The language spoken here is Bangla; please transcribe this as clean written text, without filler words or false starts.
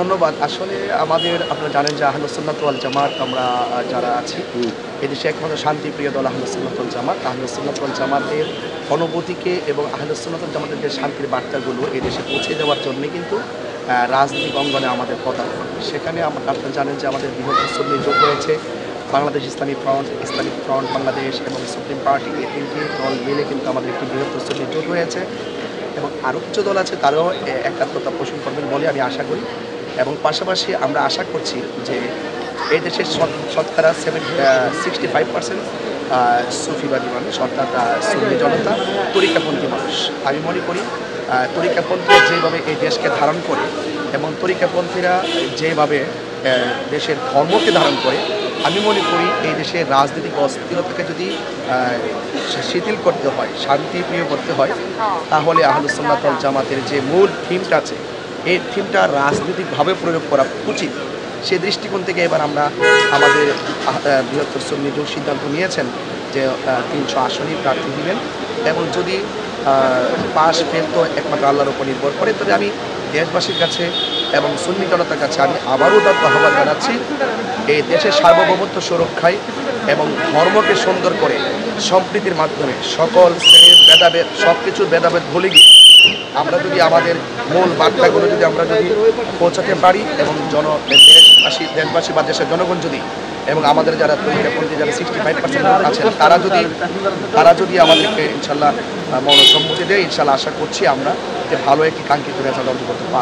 ধন্যবাদ। আসলে আমাদের আপনারা জানেন যে আহলুস সুন্নাত ওয়াল জামাত আমরা যারা আছি, এদেশে একমাত্র শান্তিপ্রিয় দল আহলুস সুন্নাত ওয়াল জামাত। আহলুস সুন্নাত ওয়াল জামাতের অনুভূতিকে এবং আহলুস সুন্নাত ওয়াল জামাতের যে শান্তির বার্তাগুলো এদেশে পৌঁছে দেওয়ার জন্যে কিন্তু রাজনৈতিক অঙ্গনে আমাদের পদার্পণ। সেখানে আপনারা জানেন যে আমাদের বৃহত্তর সুন্নি জোট রয়েছে। বাংলাদেশ ইসলামিক ফ্রন্ট বাংলাদেশ এবং সুপ্রিম পার্টি এই ৩টি দল মিলে কিন্তু আমাদের একটি বৃহত্তর সুন্নি জোট হয়েছে এবং আরও কিছু দল আছে তারাও একাত্মতা পোষণ করবেন বলে আমি আশা করি। এবং পাশাপাশি আমরা আশা করছি যে এই দেশের শতকরা 65% সুফিবাদী মানুষ, অর্থাৎ সুন্নি জনতা তরিকাপন্থী মানুষ। আমি মনে করি তরিকাপন্থীরা যেভাবে এই দেশকে ধারণ করে এবং তরিকাপন্থীরা যেভাবে দেশের ধর্মকে ধারণ করে, আমি মনে করি এই দেশের রাজনৈতিক অস্থিরতাকে যদি শিথিল করতে হয়, শান্তিপ্রিয় করতে হয়, তাহলে আহলুস সুন্নাত ওয়াল জামাতের যে মূল থিমটা আছে এই থিমটা রাজনৈতিকভাবে প্রয়োগ করা উচিত। সে দৃষ্টিকোণ থেকে এবার আমরা আমাদের বৃহত্তর সুন্নি জোট সিদ্ধান্ত নিয়েছেন যে ৩০০ আসনই প্রার্থী দিবেন এবং যদি পাশ ফেল তো একমাত্র আল্লাহর উপর নির্ভর করে। তবে আমি দেশবাসীর কাছে এবং সুন্নি জনতার কাছে আমি আবারও তার আহ্বান জানাচ্ছি, এই দেশের সার্বভৌমত্ব সুরক্ষায় এবং ধর্মকে সুন্দর করে সম্প্রীতির মাধ্যমে সকল শ্রেণীর ভেদাভেদ সব কিছুর ভেদাভেদ ভুলে গিয়ে আমরা যদি আমাদের মূল বার্তাগুলো যদি আমরা যদি পৌঁছাতে পারি এবং দেশবাসী বা দেশের জনগণ যদি এবং আমাদের যারা তরিকাপন্থী যারা 65% আছেন তারা যদি আমাদেরকে ইনশাল্লাহ মনসম্মতি দেয়, ইনশাল্লাহ আশা করছি আমরা যে ভালো একটি কাঙ্ক্ষিত রেজাল্ট অর্জন করতে পারব।